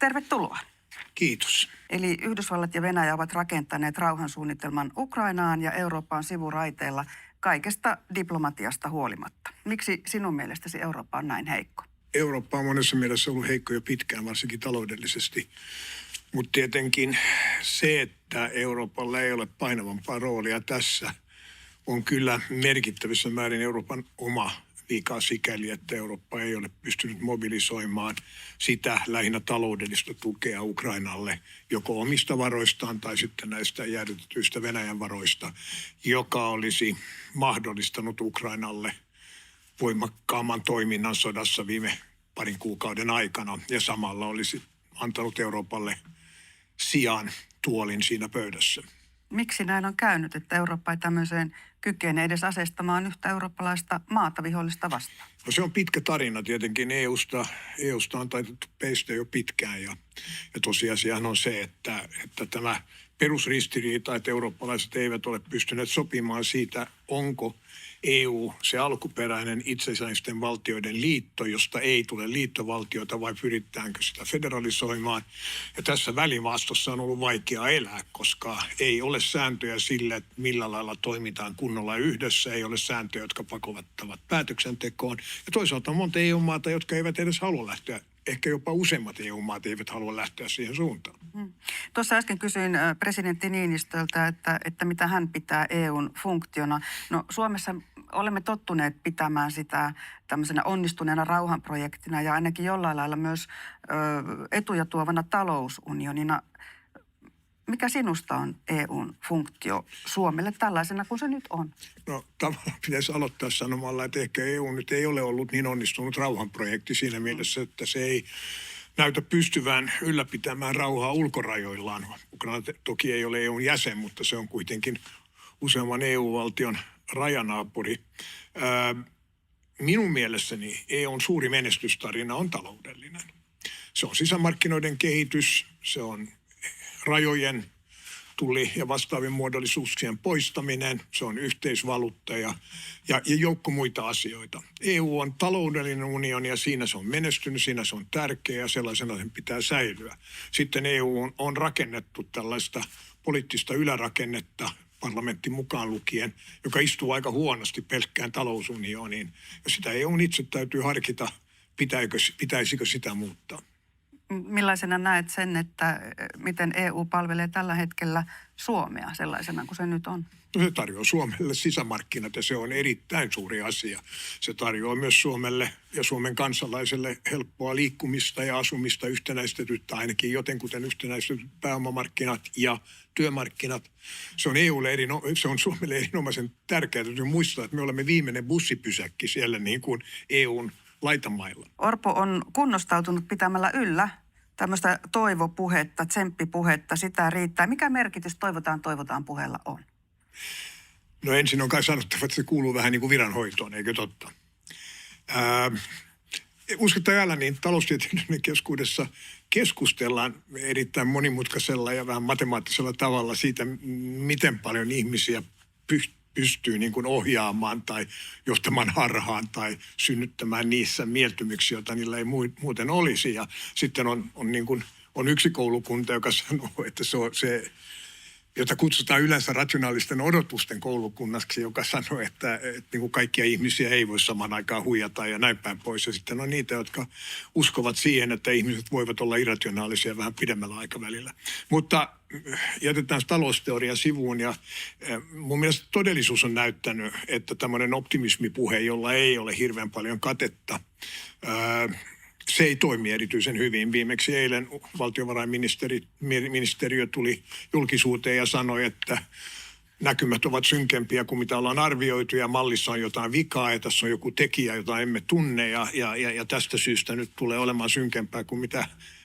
tervetuloa. Kiitos. Eli Yhdysvallat ja Venäjä ovat rakentaneet rauhansuunnitelman Ukrainaan ja Eurooppaan sivuraiteilla kaikesta diplomatiasta huolimatta. Miksi sinun mielestäsi Eurooppa on näin heikko? Eurooppa on monessa mielessä ollut heikko jo pitkään, varsinkin taloudellisesti. Mutta tietenkin se, että Euroopalla ei ole painavampaa roolia tässä, on kyllä merkittävissä määrin Euroopan oma vika sikäli, että Eurooppa ei ole pystynyt mobilisoimaan sitä lähinnä taloudellista tukea Ukrainalle, joko omista varoistaan tai sitten näistä jäädytetyistä Venäjän varoista, joka olisi mahdollistanut Ukrainalle voimakkaamman toiminnan sodassa viime parin kuukauden aikana ja samalla olisi antanut Euroopalle sijaan tuolin siinä pöydässä. Miksi näin on käynyt, että Eurooppa ei tämmöiseen kykene edes aseistamaan yhtä eurooppalaista maata vihollista vastaan? No se on pitkä tarina tietenkin. EUsta on taitettu peistä jo pitkään ja tosiasiahan on se, että tämä perusristiriita, että eurooppalaiset eivät ole pystyneet sopimaan siitä, onko EU se alkuperäinen itsenäisten valtioiden liitto, josta ei tule liittovaltiota vai pyritäänkö sitä federalisoimaan. Ja tässä välimaastossa on ollut vaikea elää, koska ei ole sääntöjä sille, että millä lailla toimitaan kunnolla yhdessä. Ei ole sääntöjä, jotka pakottavat päätöksentekoon. Ja toisaalta on monta EU-maata, jotka eivät edes halua lähteä. Ehkä jopa useimmat EU-maat eivät halua lähteä siihen suuntaan. Tuossa äsken kysyin presidentti Niinistöltä, että mitä hän pitää EUn funktiona. No Suomessa olemme tottuneet pitämään sitä tämmöisenä onnistuneena rauhanprojektina ja ainakin jollain lailla myös etuja tuovana talousunionina. Mikä sinusta on EUn funktio Suomelle tällaisena kuin se nyt on? No tavallaan pitäisi aloittaa sanomalla, että ehkä EU nyt ei ole ollut niin onnistunut rauhanprojekti siinä mielessä, että se ei näytä pystyvään ylläpitämään rauhaa ulkorajoillaan. Ukraina toki ei ole EUn jäsen, mutta se on kuitenkin useamman EU-valtion rajanaapuri. Minun mielessäni EUn suuri menestystarina on taloudellinen. Se on sisämarkkinoiden kehitys, se on rajojen tulli- ja vastaavien muodollisuuksien poistaminen, se on yhteisvaluutta ja joukko muita asioita. EU on taloudellinen unioni ja siinä se on menestynyt, siinä se on tärkeä ja sellaisena sen pitää säilyä. Sitten EU on rakennettu tällaista poliittista ylärakennetta, parlamentti mukaan lukien, joka istuu aika huonosti pelkkään talousunioniin. Ja sitä EUn itse täytyy harkita, pitäisikö sitä muuttaa. Millaisena näet sen, että miten EU palvelee tällä hetkellä Suomea sellaisena kuin se nyt on? No se tarjoaa Suomelle sisämarkkinat ja se on erittäin suuri asia. Se tarjoaa myös Suomelle ja Suomen kansalaiselle helppoa liikkumista ja asumista yhtenäistetyttä, ainakin jotenkuten yhtenäistetyt pääomamarkkinat ja työmarkkinat. Se on Suomelle erinomaisen tärkeää. Täytyy muistaa, että me olemme viimeinen bussipysäkki siellä niin kuin EUn laitamailla. Orpo on kunnostautunut pitämällä yllä tämmöistä toivopuhetta, tsemppipuhetta, sitä riittää. Mikä merkitys toivotaan puheella on? No ensin on kai sanottava, että se kuuluu vähän niin kuin viranhoitoon, eikö totta? Uskon täällä niin taloustieteilijöiden keskuudessa keskustellaan erittäin monimutkaisella ja vähän matemaattisella tavalla siitä, miten paljon ihmisiä pystyy niin kuin ohjaamaan tai johtamaan harhaan tai synnyttämään niissä mieltymyksiä, joita niillä ei muuten olisi. Ja sitten on yksi koulukunta, joka sanoo, että se jota kutsutaan yleensä rationaalisten odotusten koulukunnaksi, joka sanoo, että niin kuin kaikkia ihmisiä ei voi samaan aikaan huijata ja näin päin pois. Ja sitten on niitä, jotka uskovat siihen, että ihmiset voivat olla irrationaalisia vähän pidemmällä aikavälillä. Mutta jätetään talousteoria sivuun ja mun mielestä todellisuus on näyttänyt, että tämmöinen optimismipuhe, jolla ei ole hirveän paljon katetta, se ei toimi erityisen hyvin. Viimeksi eilen valtiovarainministeriö tuli julkisuuteen ja sanoi, että näkymät ovat synkempiä kuin mitä ollaan arvioitu ja mallissa on jotain vikaa ja tässä on joku tekijä, jota emme tunne ja tästä syystä nyt tulee olemaan synkempää kuin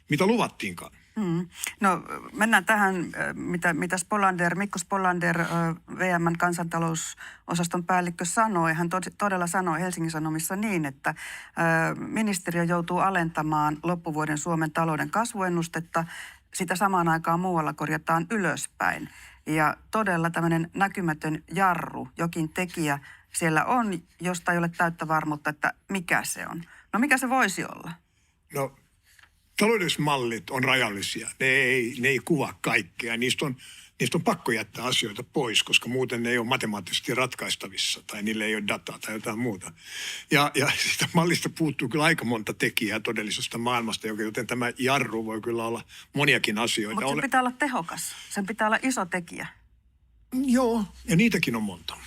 mitä luvattiinkaan. No mennään tähän, mitä Mikko Spolander, VM:n kansantalousosaston päällikkö sanoi. Hän todella sanoi Helsingin Sanomissa niin, että ministeriö joutuu alentamaan loppuvuoden Suomen talouden kasvuennustetta. Sitä samaan aikaan muualla korjataan ylöspäin. Ja todella tämmöinen näkymätön jarru, jokin tekijä siellä on, josta ei ole täyttä varmuutta, että mikä se on. No mikä se voisi olla? No taloudelliset mallit on rajallisia. Ne ei kuvaa kaikkea. Niistä on pakko jättää asioita pois, koska muuten ne ei ole matemaattisesti ratkaistavissa tai niille ei ole dataa tai jotain muuta. Ja sitä mallista puuttuu kyllä aika monta tekijää todellisesta maailmasta, joten tämä jarru voi kyllä olla moniakin asioita. Mutta sen pitää olla tehokas. Sen pitää olla iso tekijä. Joo, ja niitäkin on monta.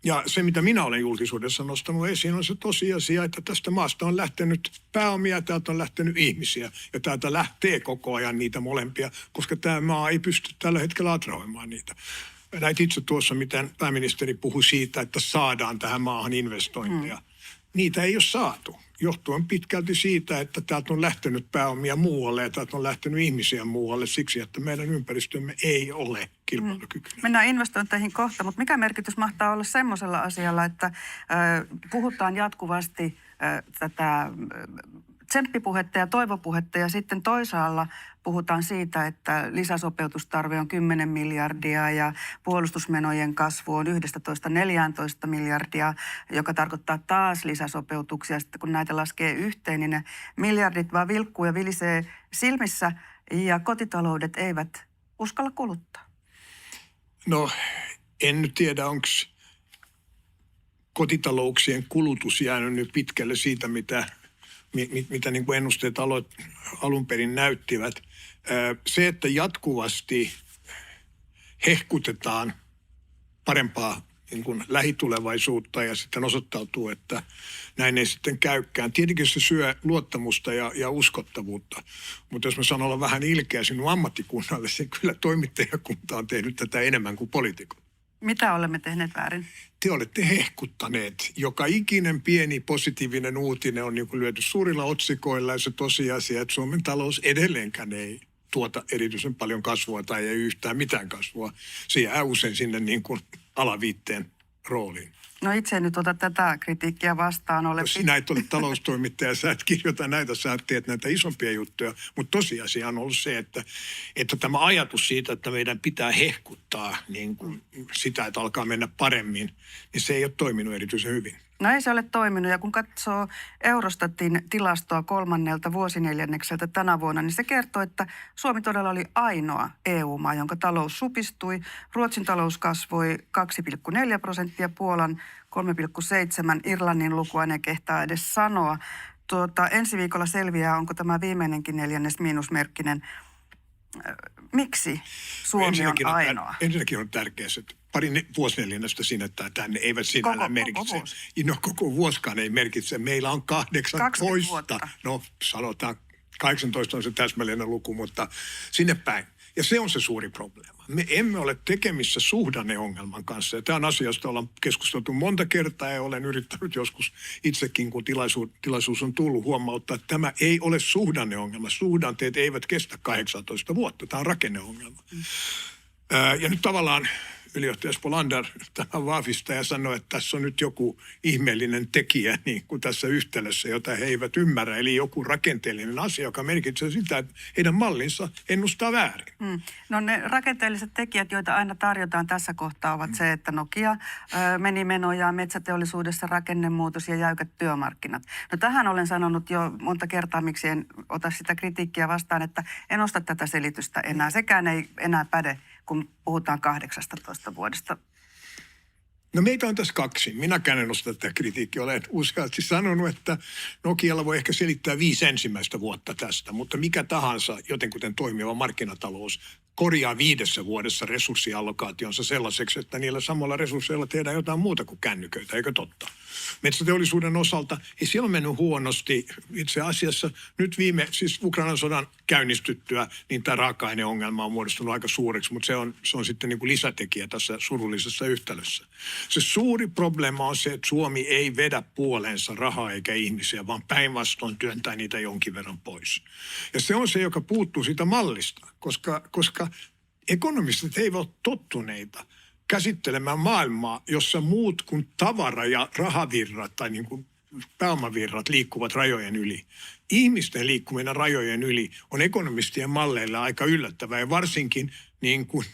Ja se, mitä minä olen julkisuudessa nostanut esiin, on se tosiasia, että tästä maasta on lähtenyt pääomia, täältä on lähtenyt ihmisiä. Ja täältä lähtee koko ajan niitä molempia, koska tämä maa ei pysty tällä hetkellä atrahoimaan niitä. Näit itse tuossa, miten pääministeri puhui siitä, että saadaan tähän maahan investointeja. Niitä ei ole saatu, johtuen pitkälti siitä, että täältä on lähtenyt pääomia muualle ja täältä on lähtenyt ihmisiä muualle siksi, että meidän ympäristömme ei ole kilpailukykyinen. Mennään investointeihin kohta, mutta mikä merkitys mahtaa olla semmoisella asialla, että puhutaan jatkuvasti tätä tsemppipuhetta ja toivopuhetta ja sitten toisaalla puhutaan siitä, että lisäsopeutustarve on 10 miljardia ja puolustusmenojen kasvu on 11-14 miljardia, joka tarkoittaa taas lisäsopeutuksia. Sitten kun näitä laskee yhteen, niin ne miljardit vaan vilkkuu ja vilisee silmissä ja kotitaloudet eivät uskalla kuluttaa. No, en nyt tiedä, onko kotitalouksien kulutus jäänyt nyt pitkälle siitä, mitä niin kuin ennusteet alun perin näyttivät. Se, että jatkuvasti hehkutetaan parempaa niin kuin lähitulevaisuutta ja sitten osoittautuu, että näin ei sitten käykään. Tietenkin se syö luottamusta ja uskottavuutta, mutta jos mä sanon olla vähän ilkeä sinun ammattikunnalle, niin kyllä toimittajakunta on tehnyt tätä enemmän kuin poliitikot. Mitä olemme tehneet väärin? Te olette hehkuttaneet. Joka ikinen pieni positiivinen uutinen on niin kuin lyöty suurilla otsikoilla ja se tosiasia, että Suomen talous edelleenkään ei tuota erityisen paljon kasvua tai ei yhtään mitään kasvua. Se jää usein sinne niin kuin alaviitteen rooliin. No itse en nyt ota tätä kritiikkiä vastaan. Sinä et ole taloustoimittaja, sä et kirjoita näitä, sä teet näitä isompia juttuja, mutta tosiasia on ollut se, että tämä ajatus siitä, että meidän pitää hehkuttaa niin kuin sitä, että alkaa mennä paremmin, niin se ei ole toiminut erityisen hyvin. No ei se ole toiminut ja kun katsoo Eurostatin tilastoa 3. vuosineljännekseltä tänä vuonna, niin se kertoo, että Suomi todella oli ainoa EU-maa, jonka talous supistui. Ruotsin talous kasvoi 2,4%, Puolan 3,7%, Irlannin lukua ne kehtaa edes sanoa. Ensi viikolla selviää, onko tämä viimeinenkin neljännes miinusmerkkinen. Miksi Suomi on ainoa? Ensinnäkin on tärkeää, että pari vuosineljännestä siinä, että tänne eivät sinällään merkitse. Koko vuosikaan ei merkitse. Meillä on 18. No sanotaan 18 on se täsmällinen luku, mutta sinne päin. Ja se on se suuri probleema. Me emme ole tekemissä suhdanneongelman kanssa. Ja tämä on asia, josta ollaan keskusteltu monta kertaa ja olen yrittänyt joskus itsekin, kun tilaisuus on tullut huomauttaa, että tämä ei ole suhdanneongelma. Suhdanteet eivät kestä 18 vuotta. Tämä on rakenneongelma. Ja nyt tavallaan ylijohtaja Spolander tämä vahvistaa ja sanoo, että tässä on nyt joku ihmeellinen tekijä niin kuin tässä yhtälössä, jota he eivät ymmärrä. Eli joku rakenteellinen asia, joka merkitsee sitä, että heidän mallinsa ennustaa väärin. No ne rakenteelliset tekijät, joita aina tarjotaan tässä kohtaa, ovat se, että Nokia meni menojaan, metsäteollisuudessa rakennemuutos ja jäykät työmarkkinat. No tähän olen sanonut jo monta kertaa, miksi en ota sitä kritiikkiä vastaan, että en osta tätä selitystä enää. Sekään ei enää päde, kun puhutaan 18 vuodesta. No meitä on tässä kaksi. Minäkään en osta tätä kritiikkiä. Olen uskalti sanonut, että Nokialla voi ehkä selittää 5 ensimmäistä vuotta tästä, mutta mikä tahansa jotenkuten toimiva markkinatalous korjaa 5 vuodessa resurssiallokaationsa sellaiseksi, että niillä samalla resursseilla tehdään jotain muuta kuin kännyköitä, eikö totta? Metsäteollisuuden osalta ei siellä ole mennyt huonosti. Itse asiassa nyt siis Ukrainan sodan käynnistyttyä, niin tämä raaka-aineongelma on muodostunut aika suureksi, mutta se on sitten niin kuin lisätekijä tässä surullisessa yhtälössä. Se suuri probleema on se, että Suomi ei vedä puoleensa rahaa eikä ihmisiä, vaan päinvastoin työntää niitä jonkin verran pois. Ja se on se, joka puuttuu siitä mallista, koska ekonomistit eivät ole tottuneita käsittelemään maailmaa, jossa muut kuin tavara- ja rahavirrat tai niin kuin pääomavirrat liikkuvat rajojen yli. Ihmisten liikkuminen rajojen yli on ekonomistien malleilla aika yllättävää ja varsinkin niin kuin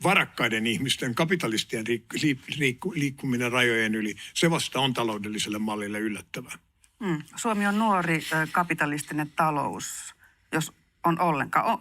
varakkaiden ihmisten, kapitalistien liikkuminen rajojen yli, se vasta on taloudelliselle mallille yllättävää. Suomi on nuori kapitalistinen talous. Jos on ollenkaan.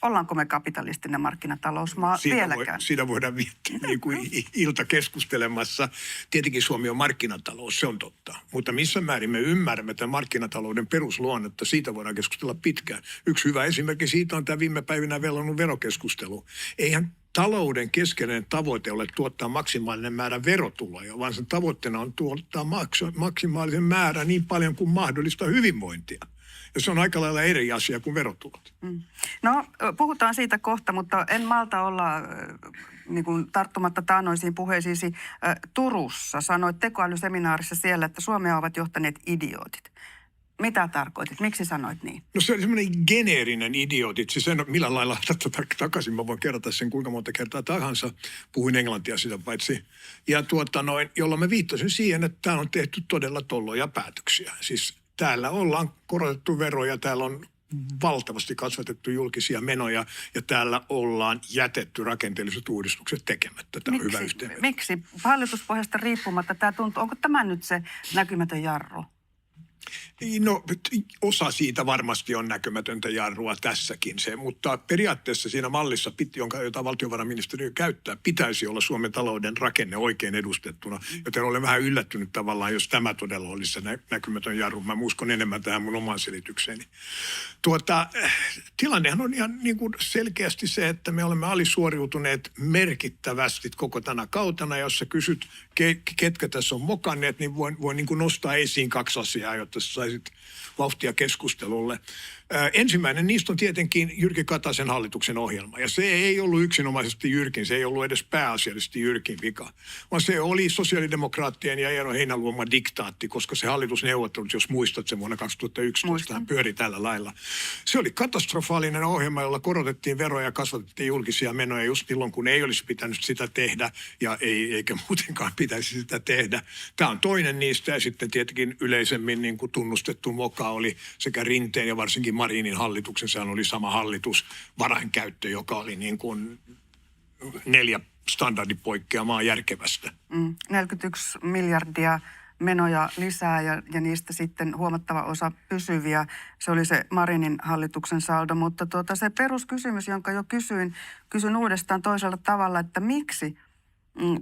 Ollaanko me kapitalistinen markkinatalousmaa vieläkään? Siitä voidaan viettää niin kuin ilta keskustelemassa. Tietenkin Suomi on markkinatalous, se on totta. Mutta missä määrin me ymmärrämme tämän markkinatalouden perusluonnetta, siitä voidaan keskustella pitkään. Yksi hyvä esimerkki siitä on tämä viime päivinä velonnut verokeskustelu. Eihän talouden keskeinen tavoite ole tuottaa maksimaalinen määrä verotuloja, vaan sen tavoitteena on tuottaa maksimaalisen määrä niin paljon kuin mahdollista hyvinvointia. Ja se on aika lailla eri asia kuin verotulot. No, puhutaan siitä kohta, mutta en malta olla niin kuin tarttumatta taannoisiin puheisiisi. Turussa sanoit tekoälyseminaarissa siellä, että Suomea ovat johtaneet idiootit. Mitä tarkoitit? Miksi sanoit niin? No se oli semmoinen geneerinen idiootit. Siis en ole millä lailla takaisin. Mä voin kerrata sen kuinka monta kertaa tahansa. Puhuin englantia sitä paitsi. Ja jolloin mä viittasin siihen, että täällä on tehty todella tolloja päätöksiä. Siis täällä ollaan korotettu veroja, täällä on valtavasti kasvatettu julkisia menoja ja täällä ollaan jätetty rakenteelliset uudistukset tekemättä. Tämä on hyvä yhteenveto. Miksi? Hallituspohjasta riippumatta tämä tuntuu, onko tämä nyt se näkymätön jarru? No osa siitä varmasti on näkymätöntä jarrua tässäkin se, mutta periaatteessa siinä mallissa, jota valtiovarainministeriö käyttää, pitäisi olla Suomen talouden rakenne oikein edustettuna. Joten olen vähän yllättynyt tavallaan, jos tämä todella olisi se näkymätön jarru. Mä uskon enemmän tähän mun omaan selitykseeni. Tilannehan on ihan niin kuin selkeästi se, että me olemme alisuoriutuneet merkittävästi koko tänä kautena. Jos sä kysyt, ketkä tässä on mokanneet, niin voin niin kuin nostaa esiin kaksi asiaa, jotta sä saisit vauhtia keskustelulle. Ensimmäinen niistä on tietenkin Jyrki Kataisen hallituksen ohjelma. Ja se ei ollut yksinomaisesti Jyrkin, se ei ollut edes pääasiallisesti Jyrkin vika. Vaan se oli sosiaalidemokraattien ja Eero Heinäluoman diktaatti, koska se hallitusneuvottelut, jos muistat sen vuonna 2011, pyöri tällä lailla. Se oli katastrofaalinen ohjelma, jolla korotettiin veroja ja kasvatettiin julkisia menoja just silloin, kun ei olisi pitänyt sitä tehdä ja eikä muutenkaan pitäisi sitä tehdä. Tämä on toinen niistä ja sitten tietenkin yleisemmin niin kuin tunnustettu moka oli sekä Rinteen ja varsinkin Marinin hallituksen. Sehän oli sama hallitus, varainkäyttö, joka oli niin kuin 4 standardipoikkeamaa järkevästä. 41 miljardia menoja lisää ja niistä sitten huomattava osa pysyviä. Se oli se Marinin hallituksen saldo, mutta se peruskysymys, jonka jo kysyn uudestaan toisella tavalla, että miksi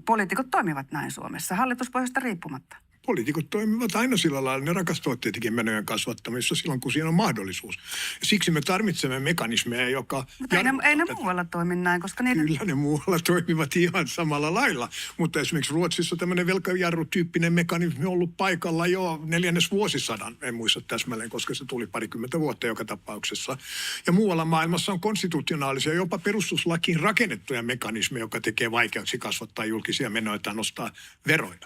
poliitikot toimivat näin Suomessa hallituspohjasta riippumatta? Poliitikot toimivat aina sillä lailla, ne rakastavat tietenkin menojen kasvattamista silloin, kun siinä on mahdollisuus. Ja siksi me tarvitsemme mekanismeja, joka... Mutta ei ne muualla toimi näin, koska niitä... Kyllä ne muualla toimivat ihan samalla lailla. Mutta esimerkiksi Ruotsissa tämmöinen velkajarrutyyppinen mekanismi on ollut paikalla jo 4. vuosisadan. En muista täsmälleen, koska se tuli 20 vuotta joka tapauksessa. Ja muualla maailmassa on konstitutionaalisia, jopa perustuslakiin rakennettuja mekanismeja, joka tekee vaikeaksi kasvattaa julkisia menoja tai nostaa veroja.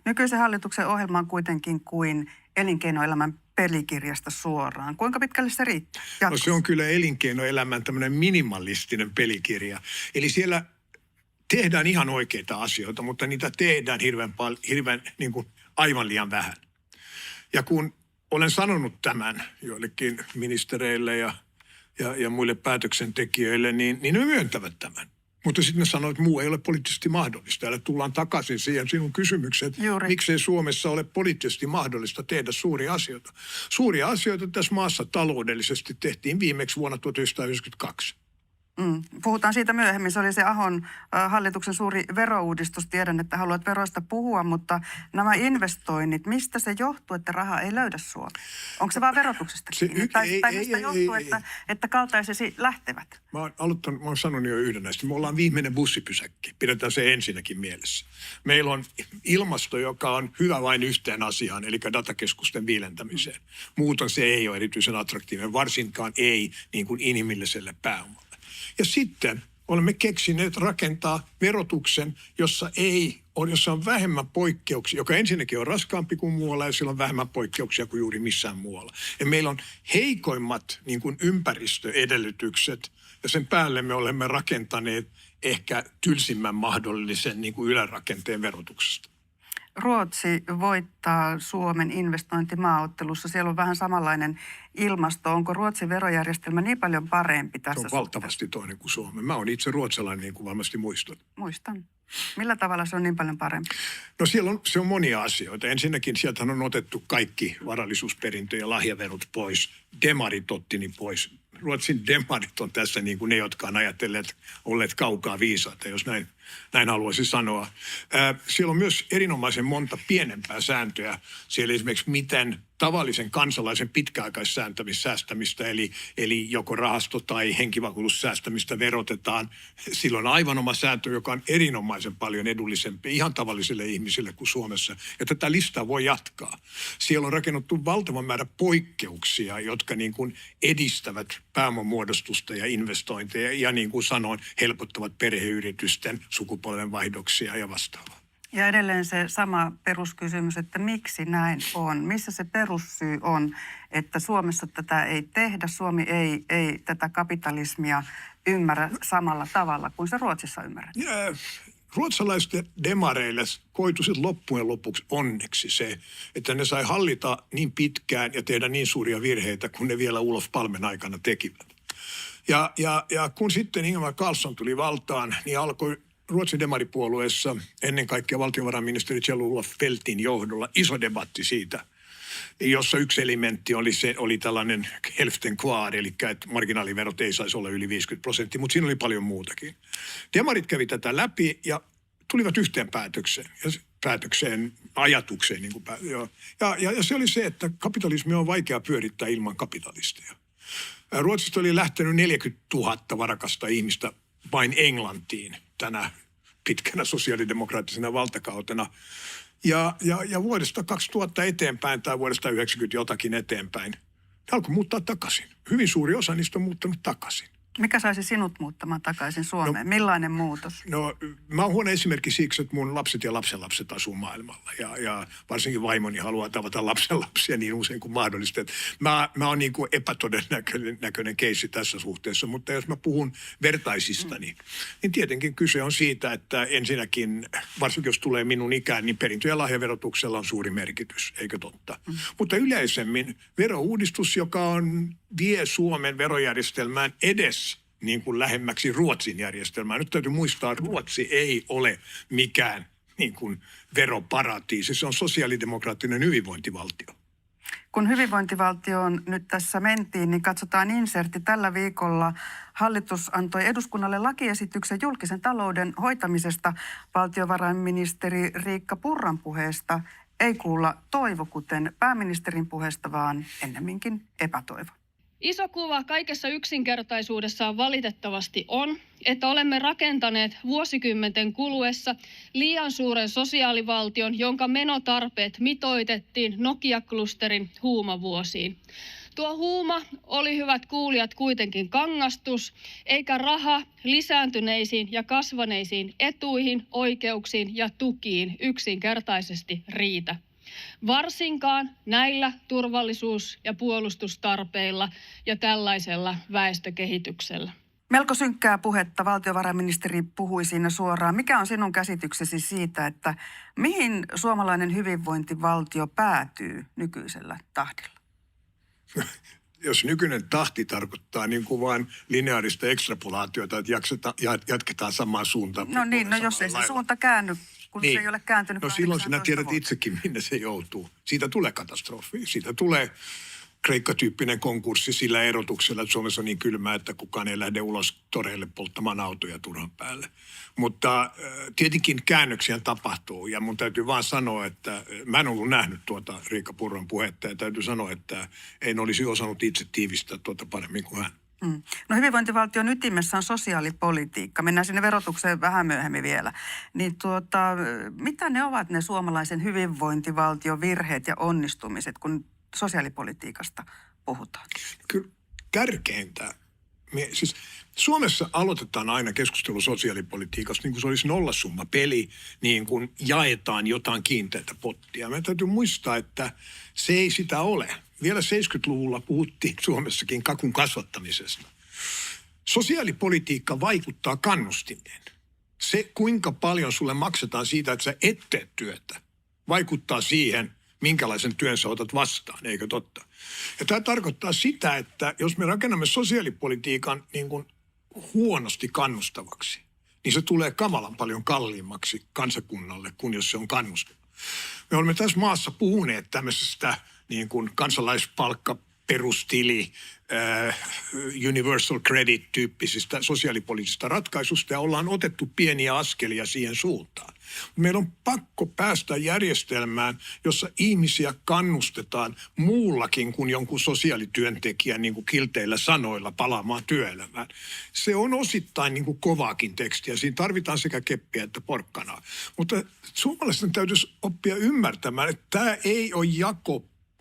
Nykyisen hallituksen ohjelma on kuitenkin kuin elinkeinoelämän pelikirjasta suoraan. Kuinka pitkälle se riittää jatkossa? No se on kyllä elinkeinoelämän tämmöinen minimalistinen pelikirja. Eli siellä tehdään ihan oikeita asioita, mutta niitä tehdään hirveän niin kuin aivan liian vähän. Ja kun olen sanonut tämän joillekin ministereille ja muille päätöksentekijöille, niin ne myöntävät tämän. Mutta sitten ne sanoo, että muu ei ole poliittisesti mahdollista. Eli tullaan takaisin siihen sinun kysymykseen, että miksei Suomessa ole poliittisesti mahdollista tehdä suuria asioita. Suuria asioita tässä maassa taloudellisesti tehtiin viimeksi vuonna 1992. Puhutaan siitä myöhemmin. Se oli se Ahon hallituksen suuri verouudistus. Tiedän, että haluat veroista puhua, mutta nämä investoinnit, mistä se johtuu, että raha ei löydä Suomeen? Onko se vaan verotuksesta kiinni? Tai mistä johtuu, että kaltaisesi lähtevät? Mä oon sanonut jo yhden näistä. Me ollaan viimeinen bussipysäkki. Pidetään se ensinnäkin mielessä. Meillä on ilmasto, joka on hyvä vain yhteen asiaan, eli datakeskusten viilentämiseen. Muuten se ei ole erityisen attraktiivinen, varsinkaan ei niin kuin inhimilliselle pääomalle. Ja sitten olemme keksineet rakentaa verotuksen, jossa on vähemmän poikkeuksia, joka ensinnäkin on raskaampi kuin muualla ja sillä on vähemmän poikkeuksia kuin juuri missään muualla. Ja meillä on heikoimmat niin kuin ympäristöedellytykset ja sen päälle me olemme rakentaneet ehkä tylsimmän mahdollisen niin kuin ylärakenteen verotuksesta. Ruotsi voittaa Suomen investointimaaottelussa. Siellä on vähän samanlainen ilmasto. Onko Ruotsin verojärjestelmä niin paljon parempi tässä? Se on valtavasti toinen kuin Suomi. Mä oon itse ruotsalainen, niin kuin varmasti muistat. Muistan. Millä tavalla se on niin paljon parempi? No se on monia asioita. Ensinnäkin sieltähän on otettu kaikki varallisuusperintö- ja lahjaverot pois. Demarit otti niin pois Ruotsin demarit on tässä niin kuin ne, jotka on ajatelleet, olleet kaukaa viisaita, jos näin haluaisin sanoa. Siellä on myös erinomaisen monta pienempää sääntöä. Siellä esimerkiksi miten tavallisen kansalaisen pitkäaikaissäästämistä, eli joko rahasto- tai henkivakuutussäästämistä verotetaan. Silloin on aivan oma sääntö, joka on erinomaisen paljon edullisempi ihan tavallisille ihmisille kuin Suomessa. Ja tätä listaa voi jatkaa. Siellä on rakennettu valtavan määrä poikkeuksia, jotka niin kuin edistävät pääomamuodostusta ja investointeja ja niin kuin sanoin, helpottavat perheyritysten sukupolvenvaihdoksia ja vastaavaa. Ja edelleen se sama peruskysymys, että miksi näin on? Missä se perussyy on, että Suomessa tätä ei tehdä? Suomi ei tätä kapitalismia ymmärrä samalla tavalla kuin se Ruotsissa ymmärretään. Ruotsalaisten demareille koitui sitten loppujen lopuksi onneksi se, että ne sai hallita niin pitkään ja tehdä niin suuria virheitä, kun ne vielä Olof Palmen aikana tekivät. Ja kun sitten Ingvar Carlsson tuli valtaan, niin alkoi Ruotsin demaripuolueessa ennen kaikkea valtiovarainministeri Kjell-Olof Feldtin johdolla iso debatti siitä, jossa yksi elementti oli tällainen hälften kvar, eli että marginaaliverot ei saisi olla yli 50%, mutta siinä oli paljon muutakin. Demarit kävi tätä läpi ja tulivat yhteen ajatukseen. Niin kuin, ja se oli se, että kapitalismi on vaikea pyörittää ilman kapitalisteja. Ruotsista oli lähtenyt 40 000 varakasta ihmistä vain Englantiin tänä pitkänä sosiaalidemokraattisena valtakautena. Ja vuodesta 2000 eteenpäin tai vuodesta 90 jotakin eteenpäin, ne alkoi muuttaa takaisin. Hyvin suuri osa niistä on muuttanut takaisin. Mikä saisi sinut muuttamaan takaisin Suomeen? Millainen muutos? No, mä oon huono esimerkki siksi, että mun lapset ja lapsenlapset asuu maailmalla. Ja varsinkin vaimoni haluaa tavata lapsenlapsia niin usein kuin mahdollista. Mä oon niin kuin epätodennäköinen keissi tässä suhteessa, mutta jos mä puhun vertaisistani, niin tietenkin kyse on siitä, että ensinnäkin, varsinkin jos tulee minun ikään, niin perintö- ja lahjaverotuksella on suuri merkitys, eikö totta? Mutta yleisemmin verouudistus, joka vie Suomen verojärjestelmään edes niin kuin lähemmäksi Ruotsin järjestelmää. Nyt täytyy muistaa, että Ruotsi ei ole mikään niin kuin veroparatiisi. Se on sosiaalidemokraattinen hyvinvointivaltio. Kun hyvinvointivaltioon nyt tässä mentiin, niin katsotaan insertti. Tällä viikolla hallitus antoi eduskunnalle lakiesityksen julkisen talouden hoitamisesta. Valtiovarainministeri Riikka Purran puheesta ei kuulla toivo, kuten pääministerin puheesta, vaan ennemminkin epätoivo. Iso kuva kaikessa yksinkertaisuudessaan valitettavasti on, että olemme rakentaneet vuosikymmenten kuluessa liian suuren sosiaalivaltion, jonka menotarpeet mitoitettiin Nokia-klusterin huumavuosiin. Tuo huuma oli, hyvät kuulijat, kuitenkin kangastus, eikä raha lisääntyneisiin ja kasvaneisiin etuihin, oikeuksiin ja tukiin yksinkertaisesti riitä. Varsinkaan näillä turvallisuus- ja puolustustarpeilla ja tällaisella väestökehityksellä. Melko synkkää puhetta. Valtiovarainministeri puhui siinä suoraan. Mikä on sinun käsityksesi siitä, että mihin suomalainen hyvinvointivaltio päätyy nykyisellä tahdilla? Jos nykyinen tahti tarkoittaa niin kuin vain lineaarista ekstrapolaatiota, että jatketaan samaan suuntaan. No niin, jos ei se suunta käänny, kun niin. Se ei ole kääntynyt. No silloin sinä tiedät itsekin, minne se joutuu. Siitä tulee katastrofi. Siitä tulee Kreikka-tyyppinen konkurssi sillä erotuksella, että Suomessa on niin kylmää, että kukaan ei lähde ulos toreille polttamaan autoja turhan päälle. Mutta tietenkin käännöksiä tapahtuu ja mun täytyy vaan sanoa, että mä en ollut nähnyt tuota Riikka Purran puhetta ja täytyy sanoa, että en olisi osannut itse tiivistää tuota paremmin kuin hän. No hyvinvointivaltion ytimessä on sosiaalipolitiikka. Mennään sinne verotukseen vähän myöhemmin vielä. Niin mitä ne ovat ne suomalaisen hyvinvointivaltion virheet ja onnistumiset, kun sosiaalipolitiikasta puhutaan? Kyllä tärkeintä. Siis Suomessa aloitetaan aina keskustelu sosiaalipolitiikasta niin kuin se olisi nollasumma peli, niin kuin jaetaan jotain kiinteätä pottia. Meidän täytyy muistaa, että se ei sitä ole. Vielä 70-luvulla puhuttiin Suomessakin kakun kasvattamisesta. Sosiaalipolitiikka vaikuttaa kannustimeen. Se, kuinka paljon sulle maksetaan siitä, että sä et tee työtä, vaikuttaa siihen, minkälaisen työn sä otat vastaan, eikö totta? Ja tämä tarkoittaa sitä, että jos me rakennamme sosiaalipolitiikan niin kuin huonosti kannustavaksi, niin se tulee kamalan paljon kalliimmaksi kansakunnalle, kuin jos se on kannustava. Me olemme tässä maassa puhuneet tämmöisestä niin kuin kansalaispalkka perustili, universal credit-tyyppisistä sosiaalipoliittisista ratkaisusta ja ollaan otettu pieniä askelia siihen suuntaan. Meillä on pakko päästä järjestelmään, jossa ihmisiä kannustetaan muullakin kuin jonkun sosiaalityöntekijän niin kuin kilteillä sanoilla palaamaan työelämään. Se on osittain niin kuin kovaakin tekstiä. Siinä tarvitaan sekä keppiä että porkkanaa. Mutta suomalaisten täytyisi oppia ymmärtämään, että tämä ei ole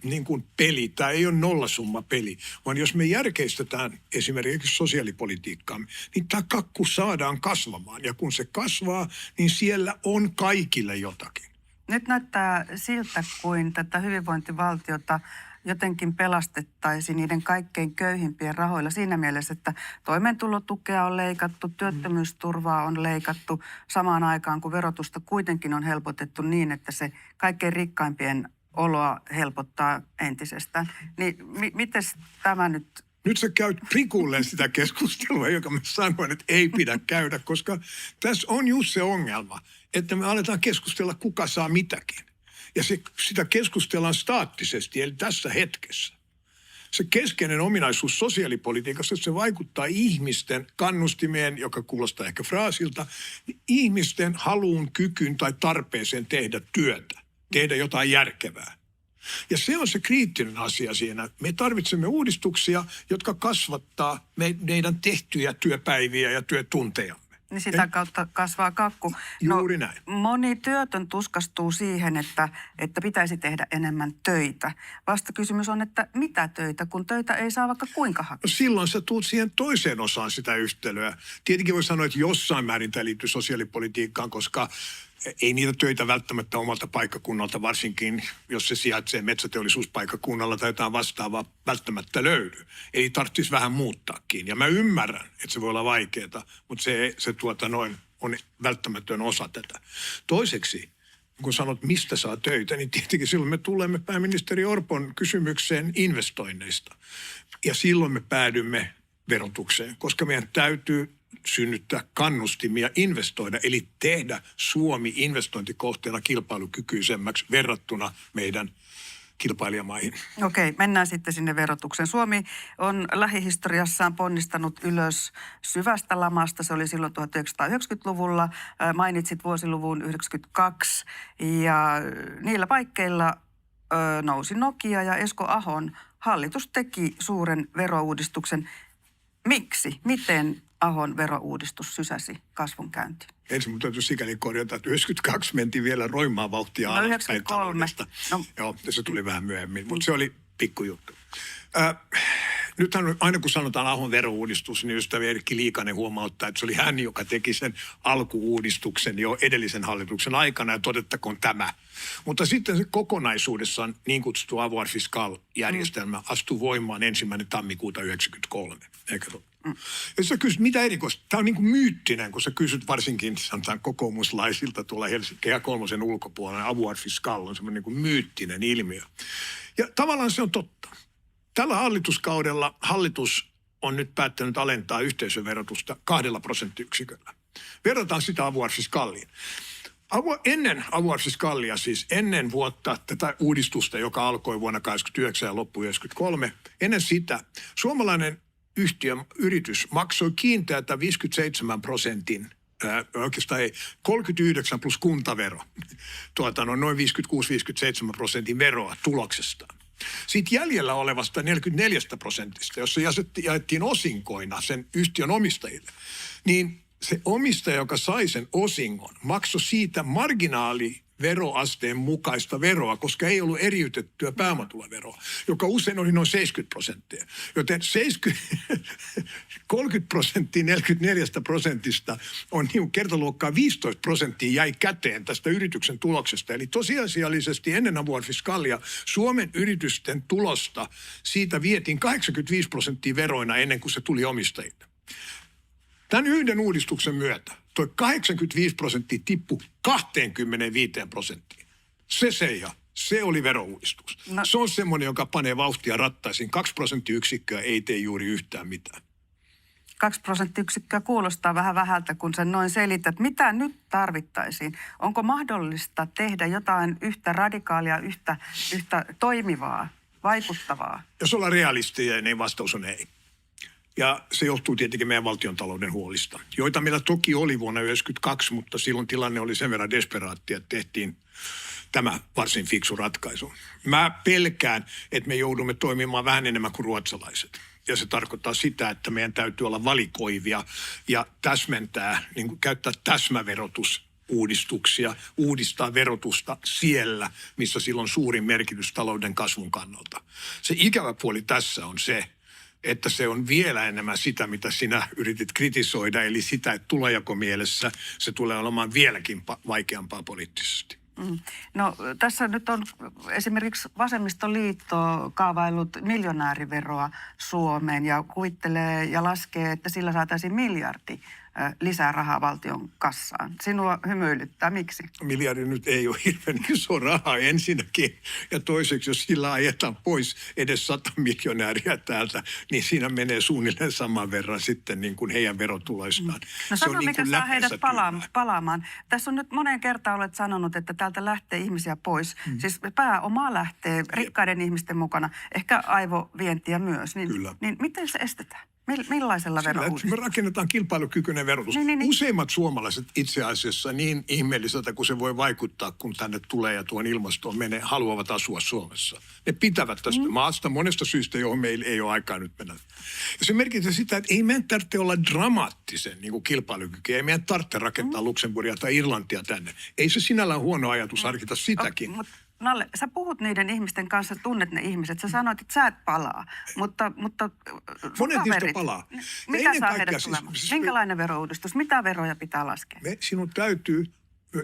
niin kuin peli, tämä ei ole nollasumma peli, vaan jos me järkeistetään esimerkiksi sosiaalipolitiikkaamme, niin tämä kakku saadaan kasvamaan. Ja kun se kasvaa, niin siellä on kaikille jotakin. Nyt näyttää siltä, kuin tätä hyvinvointivaltiota jotenkin pelastettaisiin niiden kaikkein köyhimpien rahoilla siinä mielessä, että toimeentulotukea on leikattu, työttömyysturvaa on leikattu samaan aikaan, kun verotusta kuitenkin on helpotettu niin, että se kaikkein rikkaimpien oloa helpottaa entisestään. Niin miten tämä nyt? Nyt sä käyt prikulleen sitä keskustelua, joka mä sanoin, että ei pidä käydä, koska tässä on just se ongelma, että me aletaan keskustella, kuka saa mitäkin. Ja sitä keskustellaan staattisesti, eli tässä hetkessä. Se keskeinen ominaisuus sosiaalipolitiikassa, että se vaikuttaa ihmisten kannustimeen, joka kuulostaa ehkä fraasilta, ihmisten haluun, kykyyn tai tarpeeseen tehdä työtä, tehdä jotain järkevää. Ja se on se kriittinen asia siinä. Me tarvitsemme uudistuksia, jotka kasvattaa meidän tehtyjä työpäiviä ja työtuntejamme. Niin sitä kautta kasvaa kakku. Juuri näin. Moni työtön tuskastuu siihen, että pitäisi tehdä enemmän töitä. Vastakysymys on, että mitä töitä, kun töitä ei saa vaikka kuinka hakea. No silloin sä tulet siihen toiseen osaan sitä yhtälöä. Tietenkin voi sanoa, että jossain määrin tämä liittyy sosiaalipolitiikkaan, koska ei niitä töitä välttämättä omalta paikkakunnalta, varsinkin jos se sijaitsee metsäteollisuuspaikkakunnalla tai jotain vastaavaa, välttämättä löydy. Eli tarvitsisi vähän muuttaakin. Ja mä ymmärrän, että se voi olla vaikeaa, mutta se on välttämätön osa tätä. Toiseksi, kun sanot, mistä saa töitä, niin tietenkin silloin me tulemme pääministeri Orpon kysymykseen investoinneista. Ja silloin me päädymme verotukseen, koska meidän täytyy synnyttää kannustimia investoida, eli tehdä Suomi investointikohteena kilpailukykyisemmäksi verrattuna meidän kilpailijamaihin. Okei, mennään sitten sinne verotukseen. Suomi on lähihistoriassaan ponnistanut ylös syvästä lamasta. Se oli silloin 1990-luvulla. Mainitsit vuosiluvun 1992 ja niillä paikkeilla nousi Nokia ja Esko Ahon hallitus teki suuren verouudistuksen. Miksi? Miten Ahon verouudistus sysäsi kasvun käyntiin? Ensin mun täytyy sikäli korjata, että 92 mentiin vielä roimaa vauhtia alaspäin 93. No. Joo, se tuli vähän myöhemmin, mutta se oli pikkujuttu. Nythän aina kun sanotaan Ahon verouudistus, niin ystävä Erkki Liikanen huomauttaa, että se oli hän, joka teki sen alkuuudistuksen jo edellisen hallituksen aikana ja todettakoon tämä. Mutta sitten se kokonaisuudessaan niin kutsuttu avoir fiscal-järjestelmä astuu voimaan 1. tammikuuta 1993. Eikä totta? Ja sä kysyt, mitä erikoista? Tämä on niin kuin myyttinen, kun sä kysyt varsinkin sanotaan kokoomuslaisilta tuolla Kehä kolmosen ulkopuolella. Avoir fiscal on semmoinen niin kuin myyttinen ilmiö. Ja tavallaan se on totta. Tällä hallituskaudella hallitus on nyt päättänyt alentaa yhteisöverotusta 2 prosenttiyksiköllä. Verrataan sitä avoir fiscaliin. Ennen avoir fiscalia, siis ennen vuotta tätä uudistusta, joka alkoi vuonna 1989 ja loppui 1993, ennen sitä suomalainen yritys maksoi kiinteätä 57%, oikeastaan ei, 39 plus kuntavero, noin 56-57% veroa tuloksestaan. Siitä jäljellä olevasta 44%, jossa jaettiin osinkoina sen yhtiön omistajille, niin se omistaja, joka sai sen osingon, maksoi siitä marginaaliveroasteen mukaista veroa, koska ei ollut eriytettyä pääomatuloveroa, joka usein oli noin 70%. Joten 30% 44% on niin kertaluokkaa 15% jäi käteen tästä yrityksen tuloksesta. Eli tosiasiallisesti ennen avoir fiscalia Suomen yritysten tulosta siitä vietiin 85% veroina ennen kuin se tuli omistajille. Tämän yhden uudistuksen myötä tuo 85% tippui 25%. Se oli verouudistus. No. Se on semmoinen, joka panee vauhtia rattaisiin. 2 prosenttiyksikköä ei tee juuri yhtään mitään. 2 prosenttiyksikköä kuulostaa vähän vähältä, kun sen noin selität. Mitä nyt tarvittaisiin? Onko mahdollista tehdä jotain yhtä radikaalia, yhtä toimivaa vaikuttavaa? Jos ollaan realistia, niin vastaus on ei. Ja se johtuu tietenkin meidän valtiontalouden huolista, joita meillä toki oli vuonna 1992, mutta silloin tilanne oli sen verran desperaatti, että tehtiin tämä varsin fiksu ratkaisu. Mä pelkään, että me joudumme toimimaan vähän enemmän kuin ruotsalaiset. Ja se tarkoittaa sitä, että meidän täytyy olla valikoivia ja täsmentää, niin kuin käyttää täsmäverotusuudistuksia, uudistaa verotusta siellä, missä sillä on suurin merkitys talouden kasvun kannalta. Se ikävä puoli tässä on se, että se on vielä enemmän sitä, mitä sinä yritit kritisoida, eli sitä, että tulonjakomielessä se tulee olemaan vieläkin vaikeampaa poliittisesti. No tässä nyt on esimerkiksi Vasemmistoliitto kaavaillut miljonääriveroa Suomeen ja kuvittelee ja laskee, että sillä saataisiin miljardi lisää rahaa valtion kassaan. Sinua hymyilyttää. Miksi? Miljardi nyt ei ole hirveän iso raha ensinnäkin. Ja toiseksi, jos sillä ajetaan pois edes 100 miljonääriä täältä, niin siinä menee suunnilleen saman verran sitten niin kuin heidän verotuloistaan. No se sano, on mikä niin saa heidät palaamaan. Tässä on nyt moneen kertaan olet sanonut, että täältä lähtee ihmisiä pois. Siis pääoma lähtee rikkaiden ihmisten mukana, ehkä aivovientiä myös. Kyllä. Niin miten se estetään? Millaisella verouudistuksella? Me rakennetaan kilpailukykyinen verotus. Niin. Useimmat suomalaiset itse asiassa niin ihmeelliseltä kuin se voi vaikuttaa, kun tänne tulee ja tuon ilmastoon menee, haluavat asua Suomessa. Ne pitävät tästä maasta monesta syystä, johon meillä ei ole aikaa nyt mennä. Ja se merkitsee sitä, että ei meidän tarvitse olla dramaattisen niin kuin kilpailukykyä. Ei meidän tarvitse rakentaa Luxemburgia tai Irlantia tänne. Ei se sinällään huono ajatus harkita sitäkin. Nalle, sä puhut niiden ihmisten kanssa, tunnet ne ihmiset. Sä sanoit, että sä et palaa, mutta monet niistä palaa. Mikä saa heidät tulemaan? Minkälainen verouudistus? Mitä veroja pitää laskea? Sinun täytyy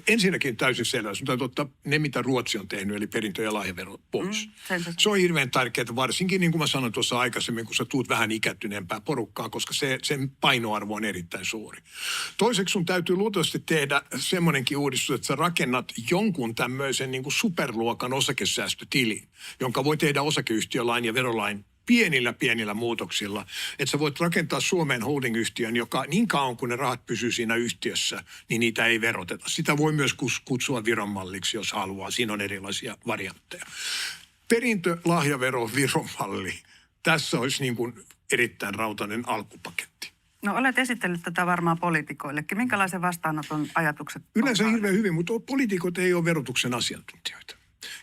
ensinnäkin täysin selvä. Sinun täytyy ottaa ne, mitä Ruotsi on tehnyt, eli perintö- ja lahjavero pois. Se on hirveän tärkeää, varsinkin niin kuin mä sanoin tuossa aikaisemmin, kun sä tuut vähän ikättyneempää porukkaa, koska sen painoarvo on erittäin suuri. Toiseksi sun täytyy luultavasti tehdä semmoinenkin uudistus, että sä rakennat jonkun tämmöisen niin kuin superluokan osakesäästötilin, jonka voi tehdä osakeyhtiölain ja verolain pienillä muutoksilla, että sä voit rakentaa Suomeen holding-yhtiön, joka niin kauan kun ne rahat pysyy siinä yhtiössä, niin niitä ei veroteta. Sitä voi myös kutsua Viron malliksi, jos haluaa. Siinä on erilaisia variantteja. Perintö, lahjavero, Viron malli. Tässä olisi niin kuin erittäin rautainen alkupaketti. No olet esitellyt tätä varmaan poliitikoillekin. Minkälaisen vastaanoton ajatukset? Yleensä hirveän hyvin, mutta poliitikot ei ole verotuksen asiantuntijoita.